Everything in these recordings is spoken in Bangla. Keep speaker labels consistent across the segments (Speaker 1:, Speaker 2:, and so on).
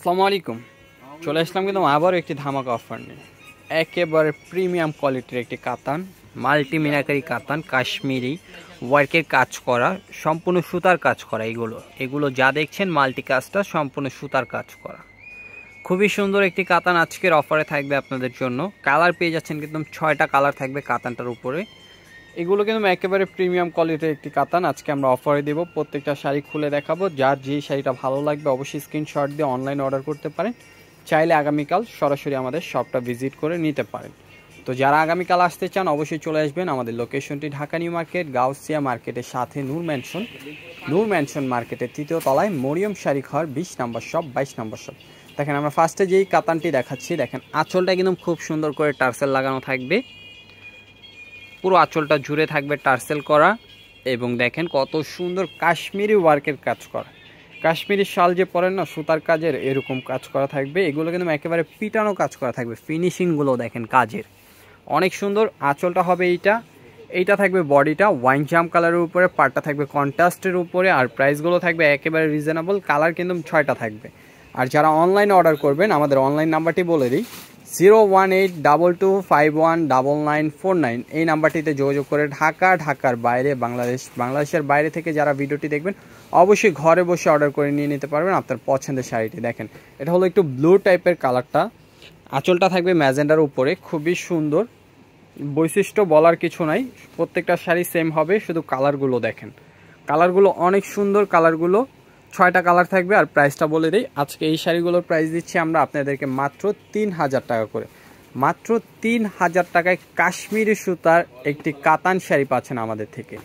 Speaker 1: আসসালামু আলাইকুম। চলে আসলাম কিন্তু আবারও একটি ধামাকা অফার নিয়ে। একেবারে প্রিমিয়াম কোয়ালিটির একটি কাতান, মাল্টি মিনাকারি কাতান, কাশ্মীরি ওয়ার্কের কাজ করা, সম্পূর্ণ সুতার কাজ করা। এগুলো যা দেখছেন মাল্টি কাজটা সম্পূর্ণ সুতার কাজ করা। খুবই সুন্দর একটি কাতান আজকের অফারে থাকবে আপনাদের জন্য। কালার পেয়ে যাচ্ছেন কিন্তু 6টা কালার থাকবে কাতানটার উপরে। এগুলো কিন্তু একেবারে প্রিমিয়াম কোয়ালিটির একটি কাতান আজকে আমরা অফারে দেব। প্রত্যেকটা শাড়ি খুলে দেখাবো, যার যে শাড়িটা ভালো লাগবে অবশ্যই স্ক্রিনশট দিয়ে অনলাইনে অর্ডার করতে পারেন। চাইলে আগামীকাল সরাসরি আমাদের শপটা ভিজিট করে নিতে পারেন। তো যারা আগামীকাল আসতে চান অবশ্যই চলে আসবেন। আমাদের লোকেশনটি ঢাকা নিউ মার্কেট, গাউসিয়া মার্কেটের সাথে নূর ম্যানশন মার্কেটের 3য় তলায় মরিয়ম শাড়ি ঘর 20 নম্বর শপ, 22 নম্বর শপ। দেখেন আমরা ফার্স্টে যেই কাতানটি দেখাচ্ছি, দেখেন আঁচলটা কিন্তু খুব সুন্দর করে টার্সেল লাগানো থাকবে। পুরো আঁচলটা জুড়ে থাকবে টার্সেল করা, এবং দেখেন কত সুন্দর কাশ্মীরি ওয়ার্কের কাজ করা। কাশ্মীরি শাল যে পরেন না সুতার কাজের, এরকম কাজ করা থাকবে। এগুলো কিন্তু একেবারে পিটানো কাজ করা থাকবে। ফিনিশিংগুলো দেখেন কাজের অনেক সুন্দর। আঁচলটা হবে এইটা থাকবে বডিটা ওয়াইন জাম কালারের উপরে, পার্টটা থাকবে কন্ট্রাস্টের উপরে, আর প্রাইসগুলো থাকবে একেবারে রিজনেবল। কালার কিন্তু 6টা থাকবে। আর যারা অনলাইনে অর্ডার করবেন আমাদের অনলাইন নাম্বারটি বলে দিই, 01822519949। এই নাম্বারটিতে যোগাযোগ করে ঢাকার বাইরে, বাংলাদেশের বাইরে থেকে যারা ভিডিওটি দেখবেন অবশ্যই ঘরে বসে অর্ডার করে নিয়ে নিতে পারবেন আপনার পছন্দের শাড়িটি। দেখেন এটা হলো একটু ব্লু টাইপের কালারটা, আঁচলটা থাকবে ম্যাজেন্ডার উপরে। খুবই সুন্দর, বৈশিষ্ট্য বলার কিছু নাই, প্রত্যেকটা শাড়ি সেম হবে। শুধু কালারগুলো দেখেন, কালারগুলো অনেক সুন্দর। কালারগুলো 6টা কালার থাকবে। আর প্রাইসটা বলে দিই, আজকে এই শাড়িগুলোর প্রাইস দিচ্ছি আমরা আপনাদেরকে মাত্র 3000 টাকা করে। মাত্র 3000 টাকায় কাশ্মীরি সুতার একটি কাতান শাড়ি পাচ্ছেন আমাদের থেকে।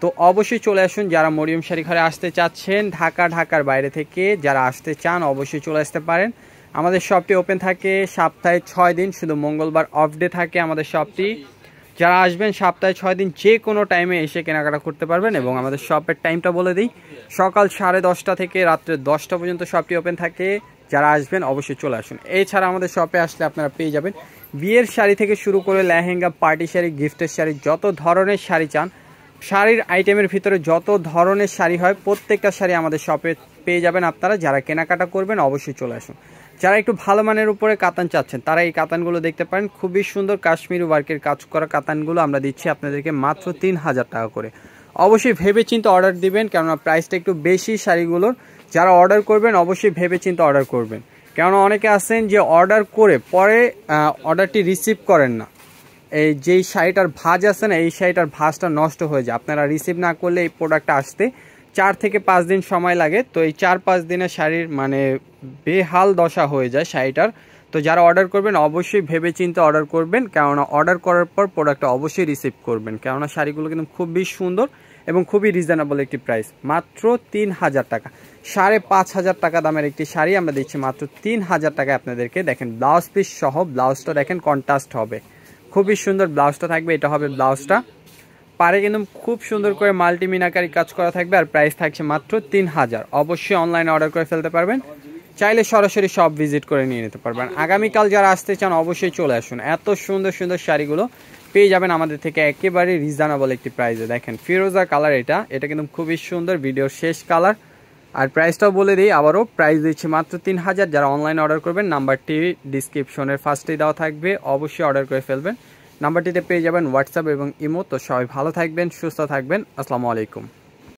Speaker 1: তো অবশ্যই চলে আসুন যারা মরিয়ম শাড়ি ঘরে আসতে চাচ্ছেন, ঢাকার বাইরে থেকে যারা আসতে চান অবশ্যই চলে আসতে পারেন। আমাদের শপটি ওপেন থাকে সপ্তাহে 6 দিন, শুধু মঙ্গলবার অফ ডে থাকে আমাদের শপটি। যারা আসবেন সপ্তাহে 6 দিন যে কোনো টাইমে এসে কেনাকাটা করতে পারবেন। এবং আমাদের শপের টাইমটা বলে দিই, সকাল 10:30 থেকে রাত্রে 10টা পর্যন্ত শপটি ওপেন থাকে। যারা আসবেন অবশ্যই চলে আসুন। এছাড়া আমাদের শপে আসলে আপনারা পেয়ে যাবেন বিয়ের শাড়ি থেকে শুরু করে লেহেঙ্গা, পার্টি শাড়ি, গিফটের শাড়ি, যত ধরনের শাড়ি চান, শাড়ির আইটেমের ভিতরে যত ধরনের শাড়ি হয় প্রত্যেকটা শাড়ি আমাদের শপে পেয়ে যাবেন আপনারা। যারা কেনাকাটা করবেন অবশ্যই চলে আসুন। যারা একটু ভালো মানের উপরে কাতান চাচ্ছেন তারা এই কাতানগুলো দেখতে পারেন। খুবই সুন্দর কাশ্মীরি ওয়ার্কের কাজ করা কাতানগুলো আমরা দিচ্ছি আপনাদেরকে মাত্র 3000 টাকা করে। অবশ্যই ভেবে চিন্তে অর্ডার দিবেন, কেননা প্রাইসটা একটু বেশি শাড়িগুলোর। যারা অর্ডার করবেন অবশ্যই ভেবে চিন্তে অর্ডার করবেন, কেননা অনেকে আছেন যে অর্ডার করে পরে অর্ডারটি রিসিভ করেন না। এই যেই শাড়িটার ভাঁজ আছে না, এই শাড়িটার ভাঁজটা নষ্ট হয়ে যায়। আপনারা রিসিভ না করলে এই প্রোডাক্টটা আসতে 4 থেকে 5 দিন সময় লাগে। তো এই 4-5 দিনে শাড়ির মানে বেহাল দশা হয়ে যায় শাড়িটার। তো যারা অর্ডার করবেন অবশ্যই ভেবে চিন্তে অর্ডার করবেন, কেননা অর্ডার করার পর প্রোডাক্টটা অবশ্যই রিসিভ করবেন। কেননা শাড়িগুলো কিন্তু খুবই সুন্দর এবং খুবই রিজনেবল একটি প্রাইস, মাত্র 3000 টাকা। 5500 টাকা দামের একটি শাড়ি আমরা দিচ্ছি মাত্র 3000 টাকায় আপনাদেরকে। দেখেন ব্লাউজ পিস সহ, ব্লাউজটা দেখেন কন্ট্রাস্ট হবে, খুবই সুন্দর ব্লাউজটা থাকবে। এটা হবে ব্লাউজটা, পারে কিন্তু খুব সুন্দর করে মাল্টি মিনাকারি কাজ করা থাকবে। আর প্রাইস থাকছে মাত্র 3000। অবশ্যই অনলাইনে অর্ডার করে ফেলতে পারবেন, চাইলে সরাসরি শপ ভিজিট করে নিয়ে নিতে পারবেন। আগামীকাল যারা আসতে চান অবশ্যই চলে আসুন। এত সুন্দর সুন্দর শাড়িগুলো পেয়ে যাবেন আমাদের থেকে একেবারে রিজনেবল একটি প্রাইসে। দেখেন ফিরোজা কালার, এটা কিন্তু খুবই সুন্দর, ভিডিওর শেষ কালার। আর প্রাইসটাও বলে দিই আবারও, প্রাইস দিচ্ছি মাত্র 3000। যারা অনলাইনে অর্ডার করবেন নাম্বারটি ডিসক্রিপশনের ফার্স্টেই দেওয়া থাকবে, অবশ্যই অর্ডার করে ফেলবেন। নাম্বারটিতে পেয়ে যাবেন হোয়াটসঅ্যাপ এবং ইমো। তো সবাই ভালো থাকবেন, সুস্থ থাকবেন। আসসালামু আলাইকুম।